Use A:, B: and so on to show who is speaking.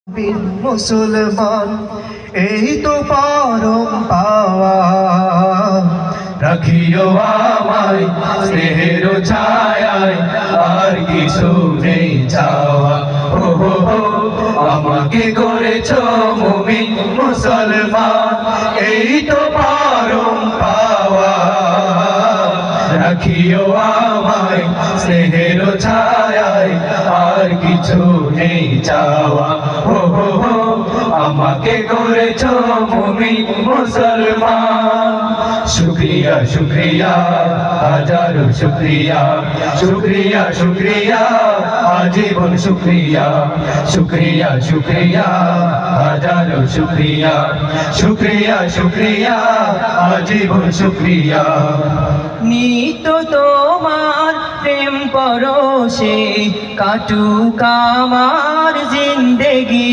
A: বিন মুসলমান এই তো পরম পাওয়া।
B: রাখিও আমায় স্নেহের ছায়ায়, আর কিছু নেই চাওয়া। ও হো হো, আমাকে করেছো মুমিন মুসলমান, এই তো পরম পাওয়া। রাখিও আমায় স্নেহের ছায়ায়, আর কিছু নেই চাওয়া। ও হো হো, আমাকে করেছো মুমিন মুসলমান। শুক্রিয়া শুক্রিয়া হাজারো শুক্রিয়া, শুক্রিয়া শুক্রিয়া আজীবন শুক্রিয়া। শুক্রিয়া শুক্রিয়া হাজারো শুক্রিয়া, শুক্রিয়া শুক্রিয়া আজীবন শুক্রিয়া।
C: নিত তোমার প্রেম পরশে কাটুক আমার জিন্দেগি।